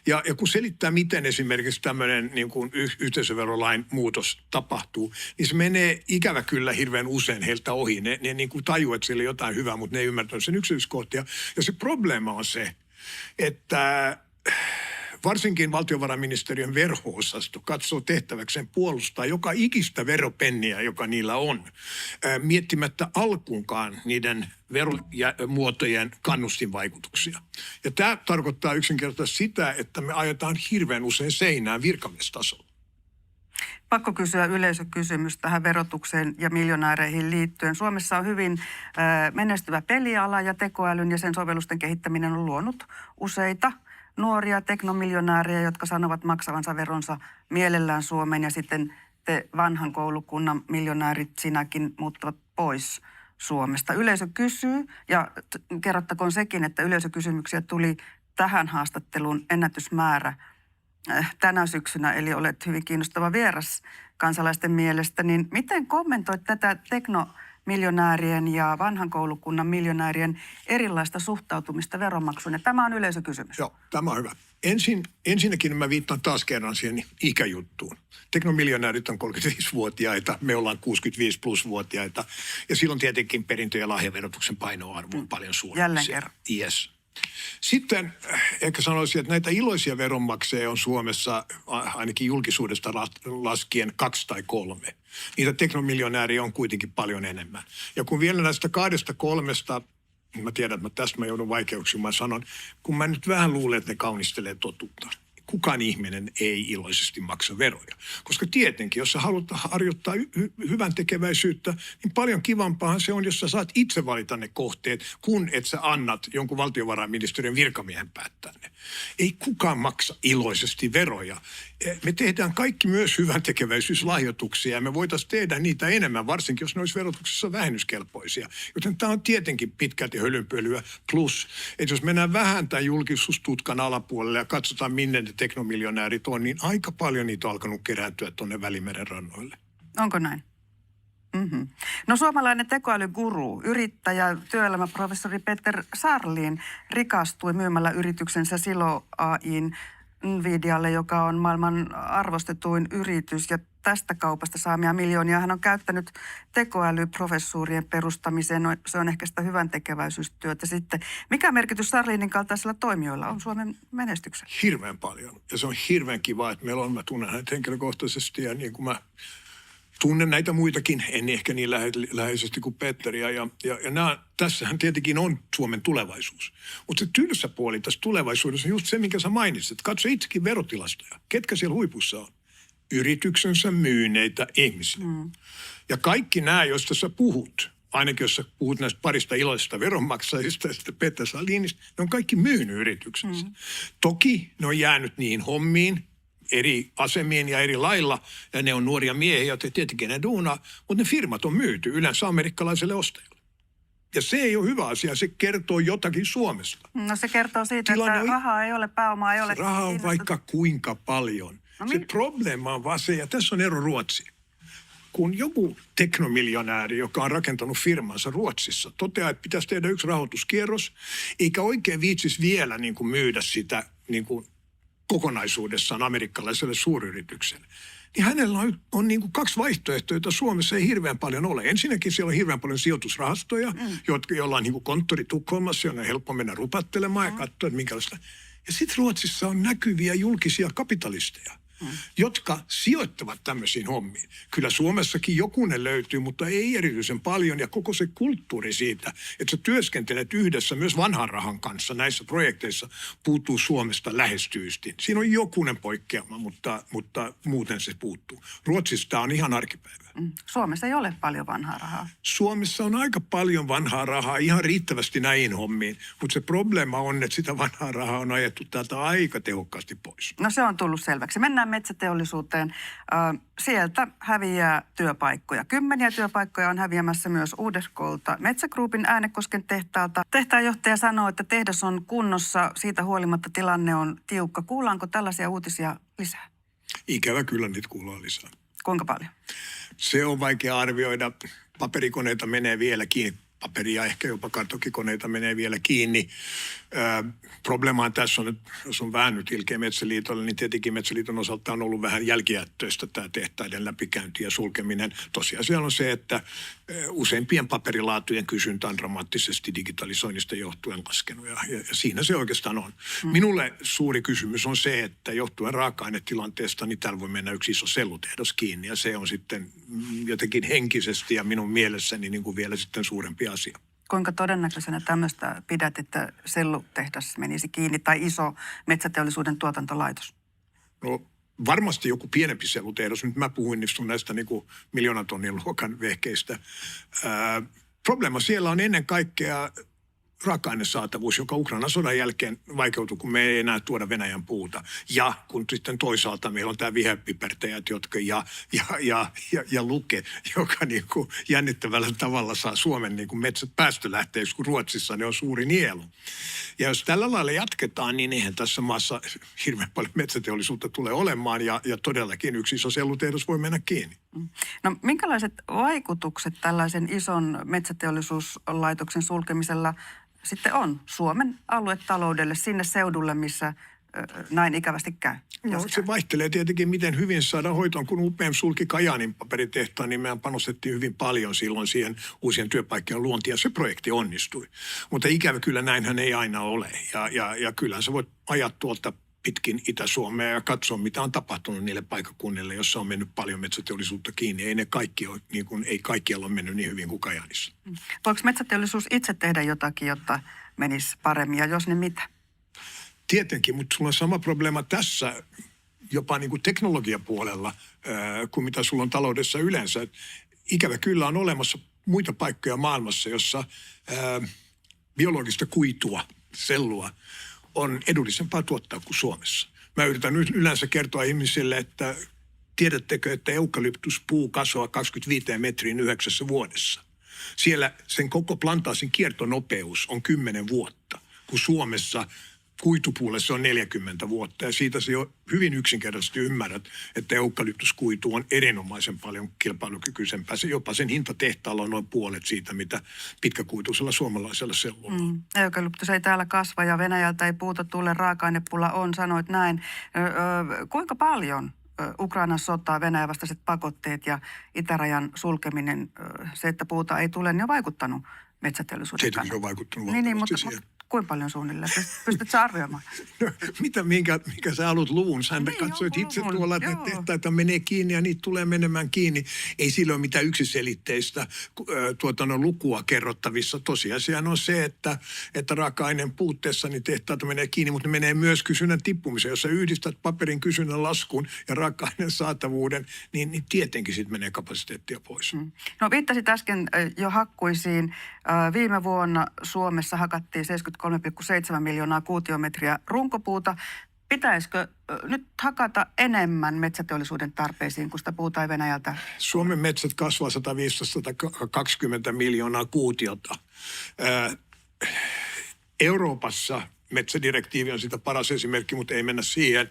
Ja kun selittää, miten esimerkiksi tämmöinen niin kuin yhteisöverolain muutos tapahtuu, niin se menee ikävä kyllä hirveän usein heiltä ohi. Ne niin kuin tajuu, että siellä on jotain hyvää, mutta ne ei ymmärtänyt sen yksityiskohtia. Ja se probleema on se, että varsinkin valtiovarainministeriön vero-osasto katsoo tehtäväkseen puolustaa joka ikistä veropenniä, joka niillä on, miettimättä alkuunkaan niiden veromuotojen kannustinvaikutuksia. Ja tämä tarkoittaa yksinkertaisesti sitä, että me ajetaan hirveän usein seinään virkamiestasolla. Pakko kysyä yleisökysymys tähän verotukseen ja miljonääreihin liittyen. Suomessa on hyvin menestyvä peliala ja tekoälyn ja sen sovellusten kehittäminen on luonut useita nuoria teknomiljonäärejä, jotka sanovat maksavansa veronsa mielellään Suomeen ja sitten te vanhan koulukunnan miljonäärit sinäkin muuttavat pois Suomesta. Yleisö kysyy ja kerrottakoon sekin, että yleisökysymyksiä tuli tähän haastatteluun ennätysmäärä tänä syksynä, eli olet hyvin kiinnostava vieras kansalaisten mielestä. Niin miten kommentoit tätä teknomiljonäärien ja vanhan koulukunnan miljonäärien erilaista suhtautumista veronmaksuun? Ja tämä on yleisökysymys. Joo, tämä on hyvä. Ensinnäkin mä viittaan taas kerran siihen ikäjuttuun. Teknomiljonäärit on 35-vuotiaita, me ollaan 65+-vuotiaita. Ja silloin tietenkin perintö- ja lahjaverotuksen painoarvo on paljon suurempi. Jälleen kerran. Yes. Sitten ehkä sanoisin, että näitä iloisia veronmaksajia on Suomessa ainakin julkisuudesta laskien 2 tai 3. Niitä teknomiljonääriä on kuitenkin paljon enemmän. Ja kun vielä näistä 2-3, mä tiedän, että tästä mä joudun vaikeuksiin, mä sanon, kun mä nyt vähän luulen, että ne kaunistelee totuutta. Kukaan ihminen ei iloisesti maksa veroja. Koska tietenkin, jos sä haluat harjoittaa hyvän tekeväisyyttä, niin paljon kivampaahan se on, jos sä saat itse valita ne kohteet, kun et sä annat jonkun valtiovarainministeriön virkamiehen päättää ne. Ei kukaan maksa iloisesti veroja. Me tehdään kaikki myös hyvän tekeväisyyslahjoituksia ja me voitaisiin tehdä niitä enemmän, varsinkin jos ne olisi verotuksessa vähennyskelpoisia. Joten tämä on tietenkin pitkälti hölynpölyä. Plus, että jos mennään vähän tämän julkisuustutkan alapuolelle ja katsotaan, minne ne teknomiljonäärit on, niin aika paljon niitä on alkanut kerääntyä tuonne Välimeren rannoille. Onko näin? Mm-hmm. No suomalainen tekoälyguru, yrittäjä, työelämäprofessori Peter Sarlin rikastui myymällä yrityksensä Silo AI:n Nvidialle, joka on maailman arvostetuin yritys, ja tästä kaupasta saamia miljoonia hän on käyttänyt tekoälyprofessuurien perustamiseen. No, se on ehkä sitä hyvän tekeväisyystyötä sitten. Mikä merkitys Sarlinin kaltaisilla toimijoilla on Suomen menestyksellä? Hirveän paljon. Ja se on hirveän kiva, että meillä on, mä tunnen hänet henkilökohtaisesti ja niin kuin mä tunnen näitä muitakin, en ehkä niin läheisesti kuin Petteriä. Ja tässähän tietenkin on Suomen tulevaisuus. Mutta se tylsä puoli tässä tulevaisuudessa on just se, minkä sä mainitsit. Katso itsekin verotilastoja. Ketkä siellä huipussa on? Yrityksensä myyneitä ihmisiä. Ja kaikki nämä, joista sä puhut, ainakin jos sä puhut näistä parista iloisista veronmaksajista ja sitten Peter Salinista, ne on kaikki myynyt yrityksensä. Toki ne on jäänyt niin hommiin, eri asemiin ja eri lailla, ja ne on nuoria miehiä, jotka tietenkin ne duunaa, mutta ne firmat on myyty yleensä amerikkalaiselle ostajalle. Ja se ei ole hyvä asia, se kertoo jotakin Suomesta. No se kertoo siitä, että rahaa ei ole, pääomaa ei ole. Rahaa on vaikka kuinka paljon. Se probleema on vaan se, ja tässä on ero Ruotsiin. Kun joku teknomiljonääri, joka on rakentanut firmansa Ruotsissa, toteaa, että pitäisi tehdä yksi rahoituskierros, eikä oikein viitsisi vielä niin kuin myydä sitä niin kuin kokonaisuudessaan amerikkalaiselle suuryritykselle, niin hänellä on niin kuin kaksi vaihtoehtoa, joita Suomessa ei hirveän paljon ole. Ensinnäkin siellä on hirveän paljon sijoitusrahastoja, joilla on niin kuin konttori Tukholmassa, jonne on helppo mennä rupattelemaan ja katsoa, että minkälaista. Ja sitten Ruotsissa on näkyviä julkisia kapitalisteja, jotka sijoittavat tämmöisiin hommiin. Kyllä Suomessakin jokunen löytyy, mutta ei erityisen paljon. Ja koko se kulttuuri siitä, että sä työskentelet yhdessä myös vanhan rahan kanssa näissä projekteissa, puuttuu Suomesta lähestyysti. Siinä on jokunen poikkeama, mutta muuten se puuttuu. Ruotsissa tämä on ihan arkipäivä. Suomessa ei ole paljon vanhaa rahaa. Suomessa on aika paljon vanhaa rahaa, ihan riittävästi näihin hommiin. Mutta se probleema on, että sitä vanhaa rahaa on ajettu täältä aika tehokkaasti pois. No se on tullut selväksi. Mennään metsäteollisuuteen. Sieltä häviää työpaikkoja. 10 työpaikkoja on häviämässä myös Uudelta Metsä Groupin Äänekosken tehtaalta. Tehtaanjohtaja sanoo, että tehdas on kunnossa. Siitä huolimatta tilanne on tiukka. Kuullaanko tällaisia uutisia lisää? Ikävä kyllä niitä kuullaan lisää. Kuinka paljon? Se on vaikea arvioida. Paperikoneita menee vielä kiinni. Paperia, ehkä jopa kartokikoneita menee vielä kiinni. Probleema tässä on, että jos on vähän nyt ilkeä Metsäliitolle, niin tietenkin Metsäliiton osalta on ollut vähän jälkijättöistä tämä tehtaiden läpikäynti ja sulkeminen. Tosiasia on se, että useimpien paperilaatujen kysyntä on dramaattisesti digitalisoinnista johtuen laskenut ja siinä se oikeastaan on. Minulle suuri kysymys on se, että johtuen raaka-ainetilanteesta, niin täällä voi mennä yksi iso sellutehdas kiinni ja se on sitten jotenkin henkisesti ja minun mielessäni niin kuin vielä sitten suurempi asia. Kuinka todennäköisenä tämmöistä pidät, että sellutehdas menisi kiinni tai iso metsäteollisuuden tuotantolaitos? No varmasti joku pienempi sellutehdas. Nyt mä puhuin näistä niin kuin 1 000 000 tonnin luokan vehkeistä. Probleema siellä on ennen kaikkea raaka-ainesaatavuus, joka Ukrainan sodan jälkeen vaikeutui, kun me ei enää tuoda Venäjän puuta. Ja kun sitten toisaalta meillä on tämä viherpipertäjät, jotka ja Luke, joka niin kuin jännittävällä tavalla saa Suomen niin kuin metsät päästölähteeksi, kun Ruotsissa ne on suuri nielu. Ja jos tällä lailla jatketaan, niin eihän tässä maassa hirveän paljon metsäteollisuutta tulee olemaan ja todellakin yksi iso sellutehdas voi mennä kiinni. No minkälaiset vaikutukset tällaisen ison metsäteollisuuslaitoksen sulkemisella sitten on Suomen aluetaloudelle, sinne seudulle, missä näin ikävästi käy? No, se vaihtelee tietenkin, miten hyvin saadaan hoitoon. Kun UPM sulki Kajaanin paperitehtaan, niin mehän panostettiin hyvin paljon silloin siihen uusien työpaikkojen luontiin, ja se projekti onnistui. Mutta ikävä kyllä näinhän ei aina ole. Ja kyllähän sä voit ajaa tuolta pitkin Itä-Suomea ja katsoa, mitä on tapahtunut niille paikkakunnille, jossa on mennyt paljon metsäteollisuutta kiinni. Ei ne kaikki ole, niin kuin, ei kaikkialla ole mennyt niin hyvin kuin Kajaanissa. Voiko metsäteollisuus itse tehdä jotakin, jotta menisi paremmin, ja jos niin mitä? Tietenkin, mutta sulla on sama probleema tässä jopa niin kuin teknologiapuolella kuin mitä sulla on taloudessa yleensä. Ikävä kyllä on olemassa muita paikkoja maailmassa, jossa biologista kuitua, sellua, on edullisempaa tuottaa kuin Suomessa. Mä yritän yleensä kertoa ihmisille, että tiedättekö, että eukalyptuspuu kasvaa 25 metriin 9 vuodessa. Siellä sen koko plantaasin kiertonopeus on 10 vuotta, kun Suomessa kuitupuulle se on 40 vuotta ja siitä se jo hyvin yksinkertaisesti ymmärrät, että eukalyptuskuitu on erinomaisen paljon kilpailukykyisempää. Se jopa sen hinta tehtaalla on noin puolet siitä, mitä pitkäkuituisella suomalaisella sellulla on. Eukalyptus ei täällä kasva ja Venäjältä ei puuta tule, raaka-ainepula on, sanoit näin. Kuinka paljon Ukrainan sota, Venäjän vastaiset pakotteet ja itärajan sulkeminen, se, että puuta ei tule, niin on vaikuttanut metsäteollisuuden Tietenkin kannalta? se on vaikuttanut Niin, valtavasti mutta siihen. kuinka paljon suunnilleen? Pystytkö arvioimaan? No, mikä sä haluat luvun? Sä Niin, katsoit jonkun itse luvun, tuolla, että joo. tehtaita menee kiinni ja niitä tulee menemään kiinni. Ei sillä ole mitään yksiselitteistä lukua kerrottavissa. Tosiasiahan on se, että raaka-aineen puutteessa niin tehtaita menee kiinni, mutta ne menee myös kysynnän tippumiseen. Jos sä yhdistät paperin kysynnän laskuun ja raaka-aineen saatavuuden, niin tietenkin siitä menee kapasiteettia pois. No viittasit äsken jo hakkuisiin. Viime vuonna Suomessa hakattiin 73,7 miljoonaa kuutiometriä runkopuuta. Pitäisikö nyt hakata enemmän metsäteollisuuden tarpeisiin, kun sitä puuta ei Venäjältä? Suomen metsät kasvaa 115-120 miljoonaa kuutiota. Euroopassa metsädirektiivi on sitä paras esimerkki, mutta ei mennä siihen.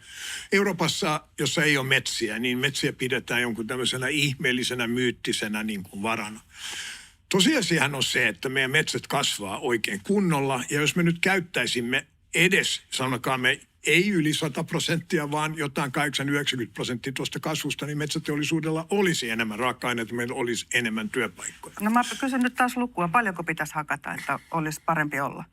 Euroopassa, jossa ei ole metsiä, niin metsiä pidetään jonkun tämmöisenä ihmeellisenä, myyttisenä niin kuin varana. Tosiasiahan on se, että meidän metsät kasvaa oikein kunnolla, ja jos me nyt käyttäisimme edes, sanokaamme, ei yli 100%, vaan jotain 80-90% tuosta kasvusta, niin metsäteollisuudella olisi enemmän raaka-aineita, meillä olisi enemmän työpaikkoja. No mä kysyn nyt taas lukua. Paljonko pitäisi hakata, että olisi parempi olla?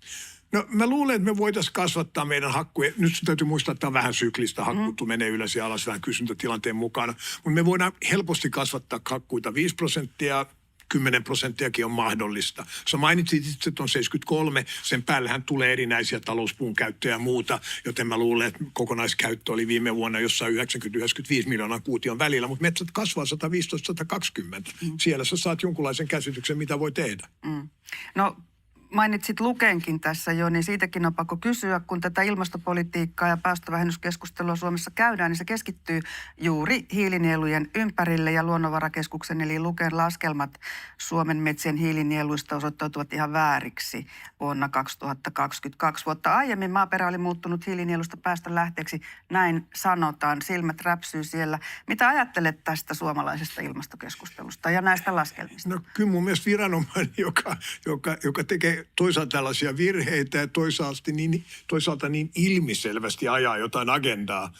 No mä luulen, että me voitaisiin kasvattaa meidän hakkuja. Nyt täytyy muistaa, että tämä on vähän syklistä. Hakkuutu menee ylös ja alas vähän kysyntätilanteen mukana. Mutta me voidaan helposti kasvattaa hakkuita 5%. 10% on mahdollista. Sä mainitsit itse, että on 73, sen päällähän tulee erinäisiä talouspuun käyttöjä ja muuta, joten mä luulen, että kokonaiskäyttö oli viime vuonna jossain 90-95 miljoonaa kuution välillä, mutta metsät kasvaa 115-120. Siellä sä saat jonkunlaisen käsityksen, mitä voi tehdä. No mainitsit Lukenkin tässä jo, niin siitäkin on pakko kysyä, kun tätä ilmastopolitiikkaa ja päästövähennyskeskustelua Suomessa käydään, niin se keskittyy juuri hiilinielujen ympärille ja Luonnonvarakeskuksen eli Luken laskelmat Suomen metsien hiilinieluista osoittautuvat ihan vääriksi vuonna 2022. Vuotta aiemmin maaperä oli muuttunut hiilinielusta päästön lähteeksi, näin sanotaan, silmät räpsyy siellä. Mitä ajattelet tästä suomalaisesta ilmastokeskustelusta ja näistä laskelmista? No kyllä mun mielestä viranomainen, joka tekee toisaalta tällaisia virheitä ja toisaalta niin ilmiselvästi ajaa jotain agendaa,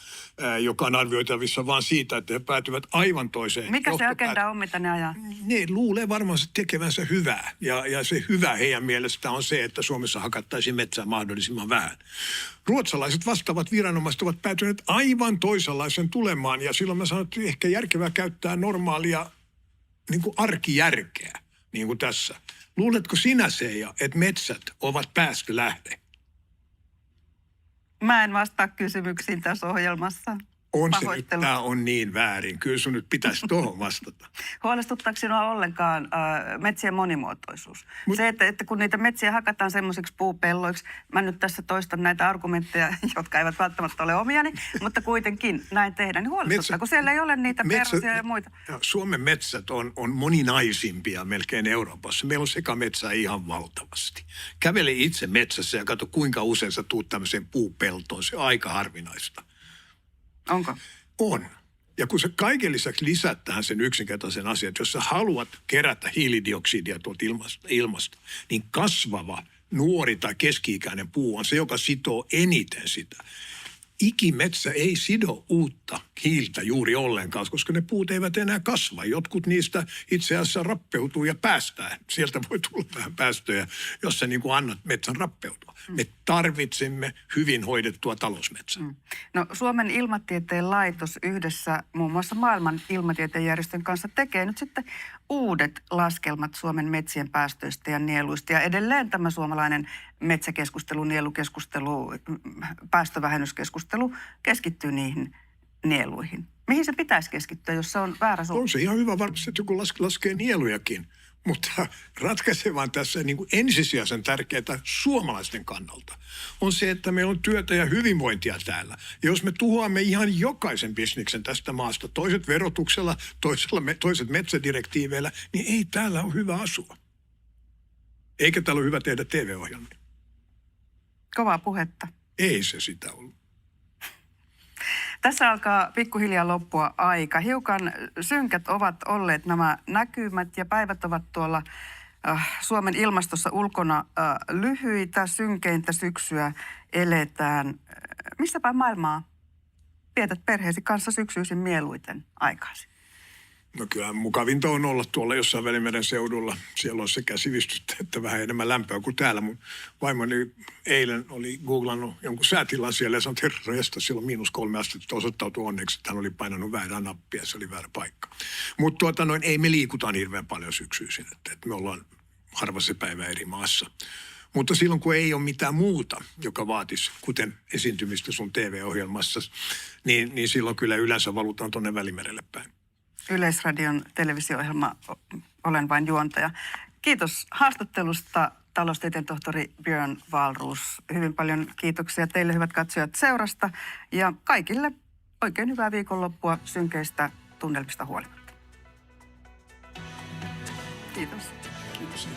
joka on arvioitavissa vaan siitä, että he päätyvät aivan toiseen. Mikä se agenda on, mitä ne ajaa? Ne luulee varmaan tekevänsä hyvää. Ja se hyvä heidän mielestään on se, että Suomessa hakattaisiin metsää mahdollisimman vähän. Ruotsalaiset vastaavat viranomaiset ovat päätyneet aivan toisenlaisen tulemaan. Ja silloin mä sanon, että ehkä järkevää käyttää normaalia niin kuin arkijärkeä, niin kuin tässä. Luuletko sinä, Seija, että metsät ovat päästölähde? Mä en vastaa kysymyksiin tässä ohjelmassa. On se nyt, Pahoittelut. tämä on niin väärin. Kyllä sun nyt pitäisi tuohon vastata. Huolestuttaako sinua ollenkaan metsien monimuotoisuus? Se, että kun niitä metsiä hakataan semmoisiksi puupelloiksi, mä nyt tässä toistan näitä argumentteja, jotka eivät välttämättä ole omiani, mutta kuitenkin näin tehdään, niin huolestuttaa, kun siellä ei ole niitä perhosia ja muita. Suomen metsät on moninaisimpia melkein Euroopassa. Meillä on sekametsää ihan valtavasti. Kävele itse metsässä ja katso, kuinka usein sä tuut tämmöiseen puupeltoon. Se on aika harvinaista. Onko? On. Ja kun sä kaiken lisäksi lisät tähän sen yksinkertaisen asian, että jos sä haluat kerätä hiilidioksidia tuolta ilmasta, niin kasvava, nuori tai keski-ikäinen puu on se, joka sitoo eniten sitä. Ikimetsä ei sido uutta hiiltä juuri ollenkaan, koska ne puut eivät enää kasva. Jotkut niistä itse asiassa rappeutuu ja päästää. Sieltä voi tulla vähän päästöjä, jos sä niin kuin annat metsän rappeutua. Me tarvitsemme hyvin hoidettua talousmetsää. No Suomen ilmatieteen laitos yhdessä muun muassa maailman ilmatieteen järjestön kanssa tekee nyt sitten uudet laskelmat Suomen metsien päästöistä ja nieluista. Ja edelleen tämä suomalainen metsäkeskustelu, nielukeskustelu, päästövähennyskeskustelu keskittyy niihin nieluihin. Mihin se pitäisi keskittyä, jos se on väärä suunta? On se ihan hyvä varmasti, että joku laskee nielujakin. Mutta ratkaisevan tässä niin kuin ensisijaisen tärkeää suomalaisten kannalta on se, että meillä on työtä ja hyvinvointia täällä. Ja jos me tuhoamme ihan jokaisen bisniksen tästä maasta, toiset verotuksella, toiset metsädirektiiveillä, niin ei täällä ole hyvä asua. Eikä täällä ole hyvä tehdä TV-ohjelmia. Kovaa puhetta. Ei se sitä ollut. Tässä alkaa pikkuhiljaa loppua aika. Hiukan synkät ovat olleet nämä näkymät ja päivät ovat tuolla Suomen ilmastossa ulkona lyhyitä, synkeintä syksyä eletään. Missä päin maailmaa vietät perheesi kanssa syksyisin mieluiten aikaasi? No kyllä mukavinta on olla tuolla jossain Välimeren seudulla. Siellä on sekä sivistystä että vähän enemmän lämpöä kuin täällä. Mun vaimoni eilen oli googlannut jonkun säätilan siellä ja sanoi, että herrajasta, siellä on -3 astetta. Osoittautui onneksi, että hän oli painanut väärää nappia ja se oli väärä paikka. Mutta ei me liikutaan hirveän paljon syksyisin. Että me ollaan harva se päivä eri maassa. Mutta silloin, kun ei ole mitään muuta, joka vaatisi, kuten esiintymistä sun TV-ohjelmassa, niin silloin kyllä yleensä valutaan tuonne Välimerelle päin. Yleisradion televisio-ohjelma Olen vain juontaja. Kiitos haastattelusta, taloustieteen tohtori Björn Wahlroos. Hyvin paljon kiitoksia teille, hyvät katsojat, seurasta ja kaikille oikein hyvää viikonloppua synkeistä tunnelmista huolimatta. Kiitos. Kiitos.